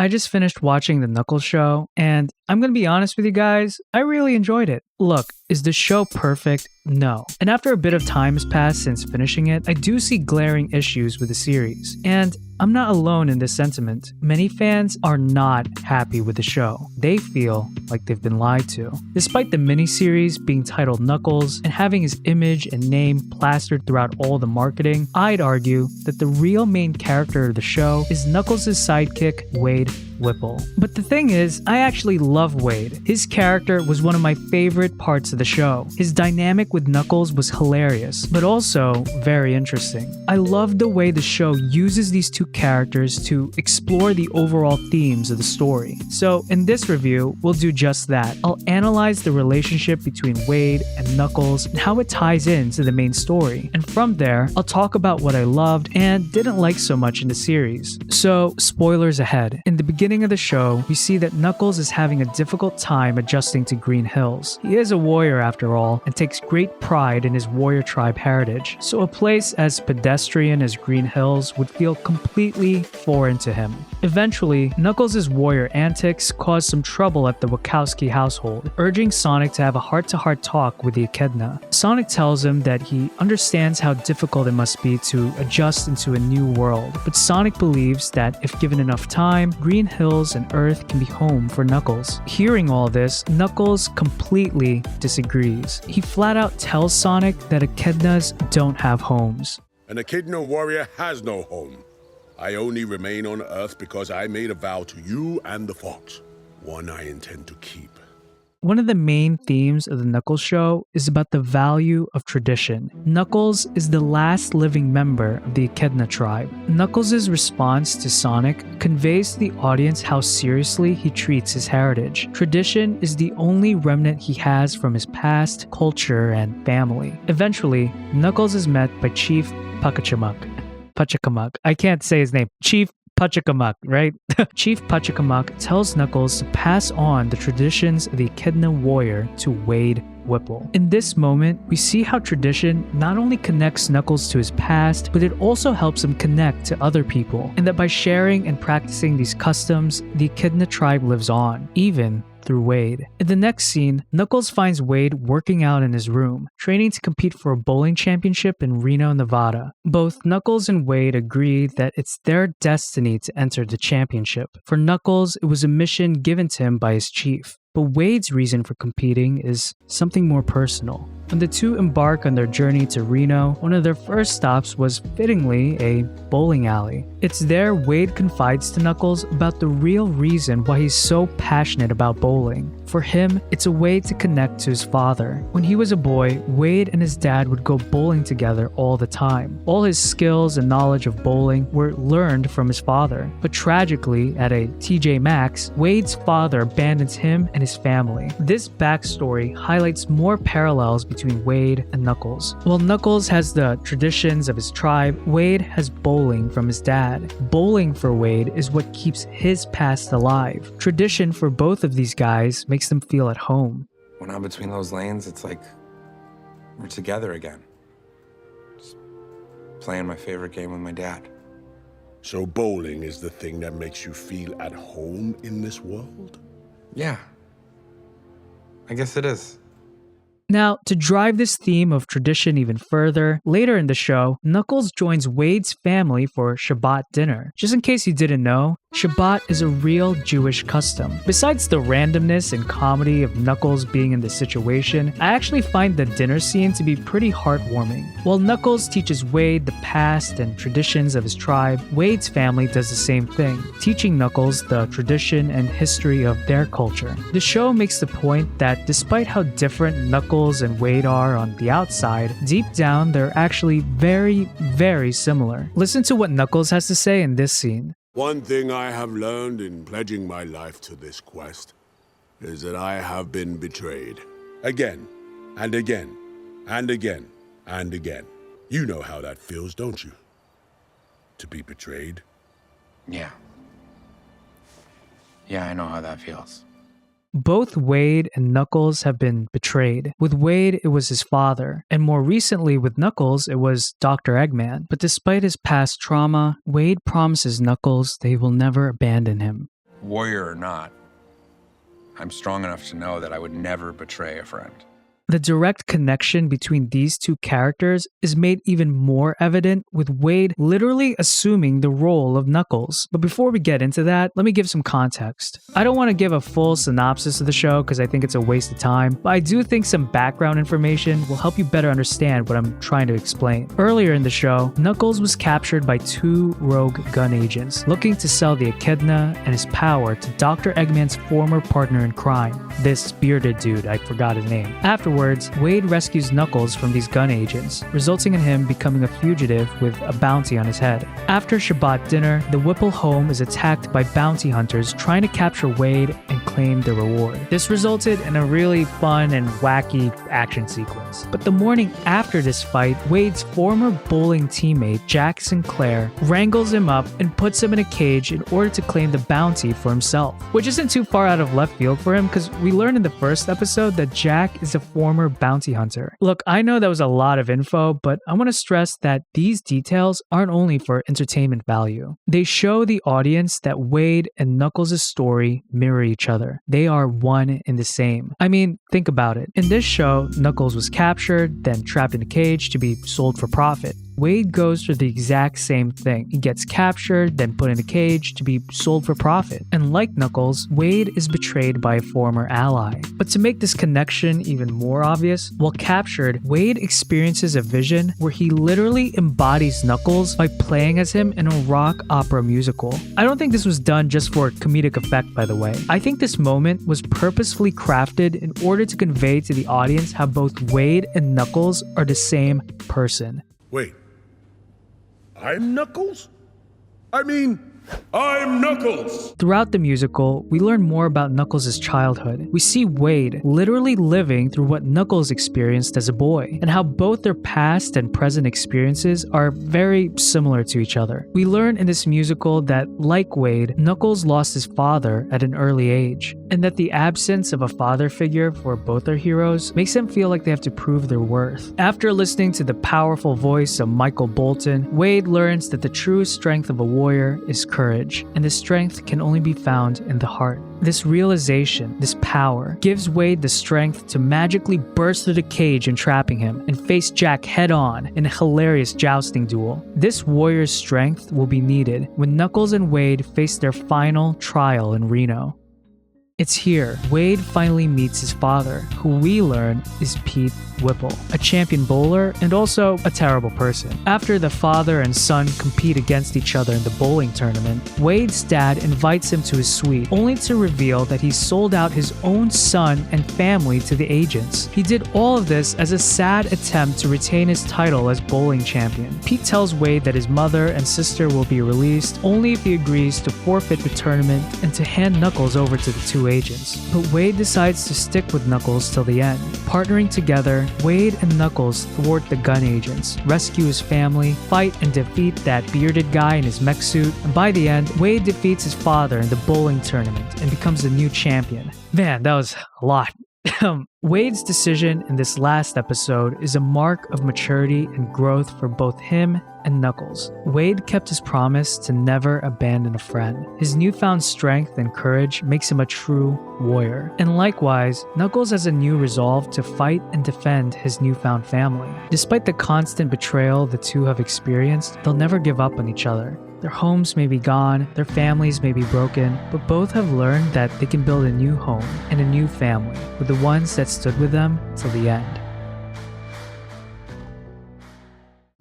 I just finished watching the Knuckles show, and I'm gonna be honest with you guys, I really enjoyed it. Look, is the show perfect? No. And after a bit of time has passed since finishing it, I do see glaring issues with the series. And I'm not alone in this sentiment. Many fans are not happy with the show. They feel like they've been lied to. Despite the miniseries being titled Knuckles and having his image and name plastered throughout all the marketing, I'd argue that the real main character of the show is Knuckles' sidekick, Wade Whipple. But the thing is, I actually love Wade. His character was one of my favorite parts of the show. His dynamic with Knuckles was hilarious, but also very interesting. I love the way the show uses these two characters to explore the overall themes of the story. So in this review, we'll do just that. I'll analyze the relationship between Wade and Knuckles and how it ties into the main story. And from there, I'll talk about what I loved and didn't like so much in the series. So, spoilers ahead. In the beginning of the show, we see that Knuckles is having a difficult time adjusting to Green Hills. He is a warrior after all, and takes great pride in his warrior tribe heritage, so a place as pedestrian as Green Hills would feel completely foreign to him. Eventually, Knuckles' warrior antics cause some trouble at the Wachowski household, urging Sonic to have a heart-to-heart talk with the Echidna. Sonic tells him that he understands how difficult it must be to adjust into a new world, but Sonic believes that if given enough time, Green Hills and Earth can be home for Knuckles. Hearing all this, Knuckles completely disagrees. He flat out tells Sonic that echidnas don't have homes. An echidna warrior has no home. I only remain on Earth because I made a vow to you and the fox, one I intend to keep. One of the main themes of the Knuckles show is about the value of tradition. Knuckles is the last living member of the Echidna tribe. Knuckles' response to Sonic conveys to the audience how seriously he treats his heritage. Tradition is the only remnant he has from his past, culture, and family. Eventually, Knuckles is met by Chief Pachacamac. I can't say his name. Chief Pachacamac, right? Chief Pachacamac tells Knuckles to pass on the traditions of the Echidna warrior to Wade Whipple. In this moment, we see how tradition not only connects Knuckles to his past, but it also helps him connect to other people, and that by sharing and practicing these customs, the Echidna tribe lives on, even through Wade. In the next scene, Knuckles finds Wade working out in his room, training to compete for a bowling championship in Reno, Nevada. Both Knuckles and Wade agree that it's their destiny to enter the championship. For Knuckles, it was a mission given to him by his chief. But Wade's reason for competing is something more personal. When the two embark on their journey to Reno, one of their first stops was fittingly a bowling alley. It's there Wade confides to Knuckles about the real reason why he's so passionate about bowling. For him, it's a way to connect to his father. When he was a boy, Wade and his dad would go bowling together all the time. All his skills and knowledge of bowling were learned from his father. But tragically, at a TJ Maxx, Wade's father abandons him and his family. This backstory highlights more parallels between Wade and Knuckles. While Knuckles has the traditions of his tribe, Wade has bowling from his dad. Bowling for Wade is what keeps his past alive. Tradition for both of these guys makes them feel at home. When I'm between those lanes, it's like we're together again. Just playing my favorite game with my dad. So bowling is the thing that makes you feel at home in this world? Yeah. I guess it is. Now, to drive this theme of tradition even further, later in the show, Knuckles joins Wade's family for Shabbat dinner. Just in case you didn't know, Shabbat is a real Jewish custom. Besides the randomness and comedy of Knuckles being in this situation, I actually find the dinner scene to be pretty heartwarming. While Knuckles teaches Wade the past and traditions of his tribe, Wade's family does the same thing, teaching Knuckles the tradition and history of their culture. The show makes the point that despite how different Knuckles and Wade are on the outside, deep down they're actually very, very similar. Listen to what Knuckles has to say in this scene. One thing I have learned in pledging my life to this quest is that I have been betrayed. Again, and again, and again, and again. You know how that feels, don't you? To be betrayed. Yeah. Yeah, I know how that feels. Both Wade and Knuckles have been betrayed. With Wade, it was his father, and more recently with Knuckles, it was Dr. Eggman. But despite his past trauma, Wade promises Knuckles they will never abandon him. warrior or not, I'm strong enough to know that I would never betray a friend. The direct connection between these two characters is made even more evident with Wade literally assuming the role of Knuckles. But before we get into that, let me give some context. I don't want to give a full synopsis of the show because I think it's a waste of time, but I do think some background information will help you better understand what I'm trying to explain. Earlier in the show, Knuckles was captured by two rogue gun agents looking to sell the echidna and his power to Dr. Eggman's former partner in crime, this bearded dude, I forgot his name. Afterwards, Wade rescues Knuckles from these gun agents, resulting in him becoming a fugitive with a bounty on his head. After Shabbat dinner, the Whipple home is attacked by bounty hunters trying to capture Wade and claim their reward. This resulted in a really fun and wacky action sequence. But the morning after this fight, Wade's former bowling teammate, Jack Sinclair, wrangles him up and puts him in a cage in order to claim the bounty for himself, which isn't too far out of left field for him because we learned in the first episode that Jack is a former bounty hunter. Look, I know that was a lot of info, but I want to stress that these details aren't only for entertainment value. They show the audience that Wade and Knuckles' story mirror each other. They are one and the same. I mean, think about it. In this show, Knuckles was captured, then trapped in a cage to be sold for profit. Wade goes through the exact same thing. He gets captured, then put in a cage to be sold for profit. And like Knuckles, Wade is betrayed by a former ally. But to make this connection even more obvious, while captured, Wade experiences a vision where he literally embodies Knuckles by playing as him in a rock opera musical. I don't think this was done just for comedic effect, by the way. I think this moment was purposefully crafted in order to convey to the audience how both Wade and Knuckles are the same person. Wait. I'm Knuckles? I'm Knuckles! Throughout the musical, we learn more about Knuckles' childhood. We see Wade literally living through what Knuckles experienced as a boy, and how both their past and present experiences are very similar to each other. We learn in this musical that, like Wade, Knuckles lost his father at an early age, and that the absence of a father figure for both our heroes makes them feel like they have to prove their worth. After listening to the powerful voice of Michael Bolton, Wade learns that the true strength of a warrior is courage, and this strength can only be found in the heart. This realization, this power, gives Wade the strength to magically burst through the cage entrapping him and face Jack head-on in a hilarious jousting duel. This warrior's strength will be needed when Knuckles and Wade face their final trial in Reno. It's here Wade finally meets his father, who we learn is Pete Whipple, a champion bowler and also a terrible person. After the father and son compete against each other in the bowling tournament, Wade's dad invites him to his suite, only to reveal that he sold out his own son and family to the agents. He did all of this as a sad attempt to retain his title as bowling champion. Pete tells Wade that his mother and sister will be released only if he agrees to forfeit the tournament and to hand Knuckles over to the two agents. But Wade decides to stick with Knuckles till the end. Partnering together, Wade and Knuckles thwart the gun agents, rescue his family, fight and defeat that bearded guy in his mech suit, and by the end, Wade defeats his father in the bowling tournament and becomes the new champion. Man, that was a lot. Wade's decision in this last episode is a mark of maturity and growth for both him and Knuckles. Wade kept his promise to never abandon a friend. His newfound strength and courage makes him a true warrior. And likewise, Knuckles has a new resolve to fight and defend his newfound family. Despite the constant betrayal the two have experienced, they'll never give up on each other. Their homes may be gone, their families may be broken, but both have learned that they can build a new home and a new family with the ones that stood with them till the end.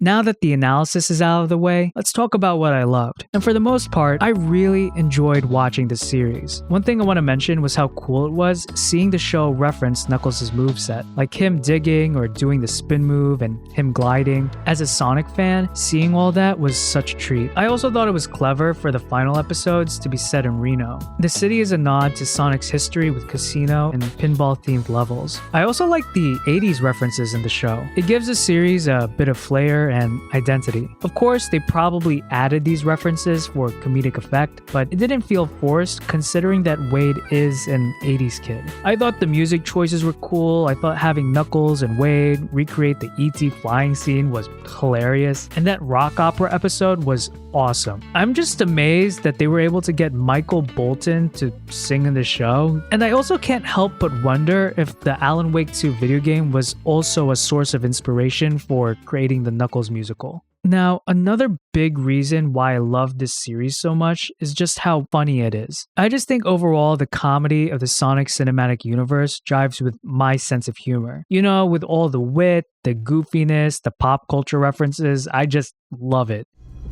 Now that the analysis is out of the way, let's talk about what I loved. And for the most part, I really enjoyed watching this series. One thing I want to mention was how cool it was seeing the show reference Knuckles' moveset, like him digging or doing the spin move and him gliding. As a Sonic fan, seeing all that was such a treat. I also thought it was clever for the final episodes to be set in Reno. The city is a nod to Sonic's history with casino and pinball-themed levels. I also like the 80s references in the show. It gives the series a bit of flair and identity. Of course, they probably added these references for comedic effect, but it didn't feel forced considering that Wade is an 80s kid. I thought the music choices were cool. I thought having Knuckles and Wade recreate the E.T. flying scene was hilarious, and that rock opera episode was awesome. I'm just amazed that they were able to get Michael Bolton to sing in the show, and I also can't help but wonder if the Alan Wake 2 video game was also a source of inspiration for creating the Knuckles musical. Now, another big reason why I love this series so much is just how funny it is. I just think overall the comedy of the Sonic cinematic universe jives with my sense of humor. You know, with all the wit, the goofiness, the pop culture references, I just love it.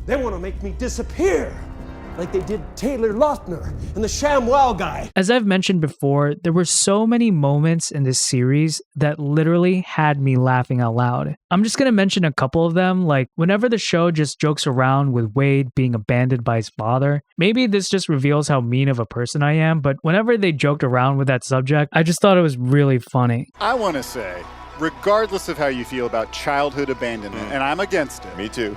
They want to make me disappear, like they did Taylor Lautner and the ShamWow guy. As I've mentioned before, there were so many moments in this series that literally had me laughing out loud. I'm just gonna mention a couple of them, like whenever the show just jokes around with Wade being abandoned by his father. Maybe this just reveals how mean of a person I am, but whenever they joked around with that subject, I just thought it was really funny. I want to say, regardless of how you feel about childhood abandonment, and I'm against it. Me too.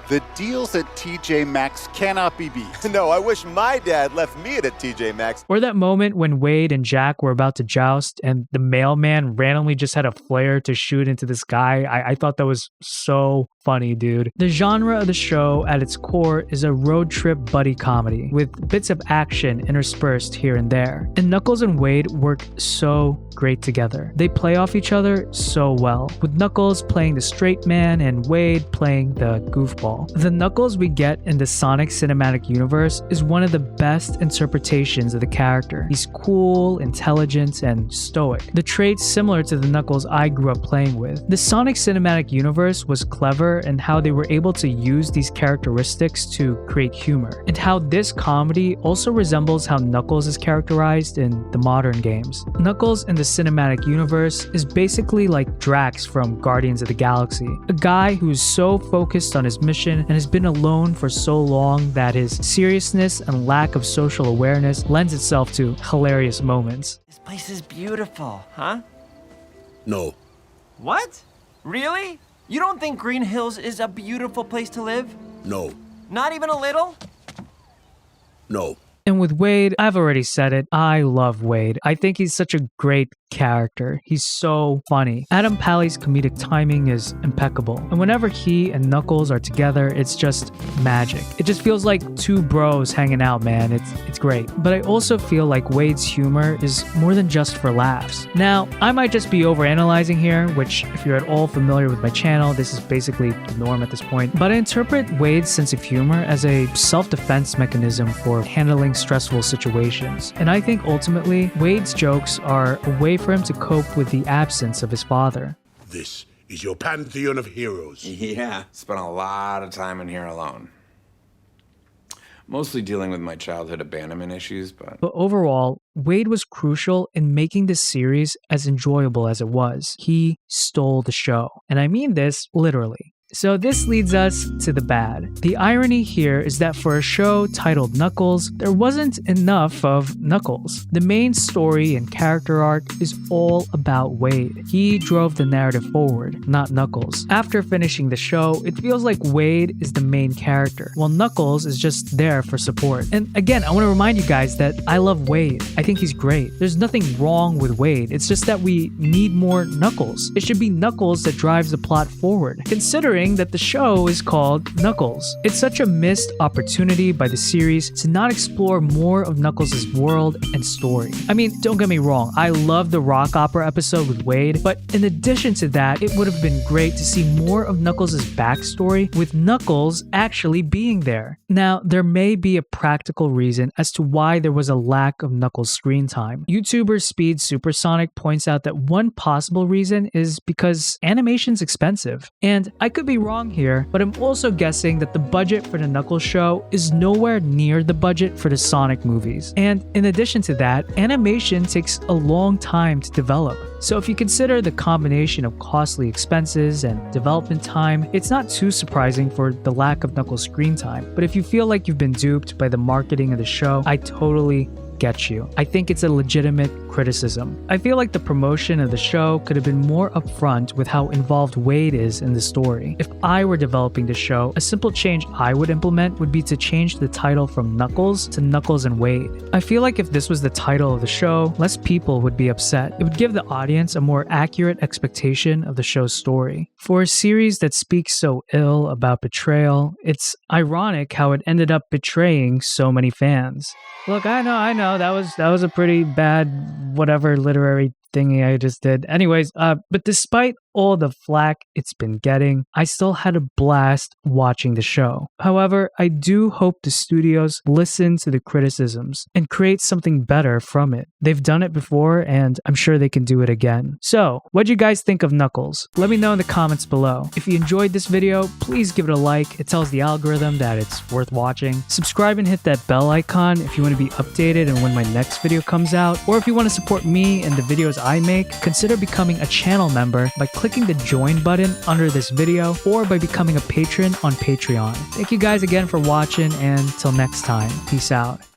The deals at TJ Maxx cannot be beat. No, I wish my dad left me at a TJ Maxx. Or that moment when Wade and Jack were about to joust and the mailman randomly just had a flare to shoot into the sky. I thought that was so funny, dude. The genre of the show at its core is a road trip buddy comedy with bits of action interspersed here and there. And Knuckles and Wade work so great together. They play off each other so well, with Knuckles playing the straight man and Wade playing the goofball. The Knuckles we get in the Sonic cinematic universe is one of the best interpretations of the character. He's cool, intelligent, and stoic. The traits similar to the Knuckles I grew up playing with. The Sonic cinematic universe was clever in how they were able to use these characteristics to create humor, and how this comedy also resembles how Knuckles is characterized in the modern games. Knuckles in the cinematic universe is basically like Drax from Guardians of the Galaxy, a guy who's so focused on his mission and has been alone for so long that his seriousness and lack of social awareness lends itself to hilarious moments. This place is beautiful, huh? No. What? Really? You don't think Green Hills is a beautiful place to live? No. Not even a little? No. And with Wade, I've already said it, I love Wade. I think he's such a great character. He's so funny. Adam Pally's comedic timing is impeccable. And whenever he and Knuckles are together, it's just magic. It just feels like two bros hanging out, man. It's great. But I also feel like Wade's humor is more than just for laughs. Now, I might just be overanalyzing here, which if you're at all familiar with my channel, this is basically the norm at this point. But I interpret Wade's sense of humor as a self-defense mechanism for handling stressful situations. And I think ultimately, Wade's jokes are a way for him to cope with the absence of his father. This is your pantheon of heroes. Yeah, spent a lot of time in here alone. Mostly dealing with my childhood abandonment issues, but overall, Wade was crucial in making this series as enjoyable as it was. He stole the show. And I mean this literally. So this leads us to the bad. The irony here is that for a show titled Knuckles, there wasn't enough of Knuckles. The main story and character arc is all about Wade. He drove the narrative forward, not Knuckles. After finishing the show, it feels like Wade is the main character, while Knuckles is just there for support. And again, I want to remind you guys that I love Wade. I think he's great. There's nothing wrong with Wade. It's just that we need more Knuckles. It should be Knuckles that drives the plot forward, considering that the show is called Knuckles. It's such a missed opportunity by the series to not explore more of Knuckles' world and story. I mean, don't get me wrong, I love the rock opera episode with Wade, but in addition to that, it would have been great to see more of Knuckles' backstory with Knuckles actually being there. Now, there may be a practical reason as to why there was a lack of Knuckles screen time. YouTuber Speed Supersonic points out that one possible reason is because animation's expensive. And I could be wrong here, but I'm also guessing that the budget for the Knuckles show is nowhere near the budget for the Sonic movies. And in addition to that, animation takes a long time to develop. So if you consider the combination of costly expenses and development time, it's not too surprising for the lack of Knuckles screen time. But if you feel like you've been duped by the marketing of the show, I totally get you. I think it's a legitimate criticism. I feel like the promotion of the show could have been more upfront with how involved Wade is in the story. If I were developing the show, a simple change I would implement would be to change the title from Knuckles to Knuckles and Wade. I feel like if this was the title of the show, less people would be upset. It would give the audience a more accurate expectation of the show's story. For a series that speaks so ill about betrayal, it's ironic how it ended up betraying so many fans. Look, I know, that was a pretty bad whatever literary thingy I just did. Anyways, but despite all the flack it's been getting, I still had a blast watching the show. However, I do hope the studios listen to the criticisms and create something better from it. They've done it before, and I'm sure they can do it again. So, what'd you guys think of Knuckles? Let me know in the comments below. If you enjoyed this video, please give it a like. It tells the algorithm that it's worth watching. Subscribe and hit that bell icon if you want to be updated and when my next video comes out. Or if you want to support me and the videos I make, consider becoming a channel member by clicking the join button under this video or by becoming a patron on Patreon. Thank you guys again for watching, and till next time, peace out.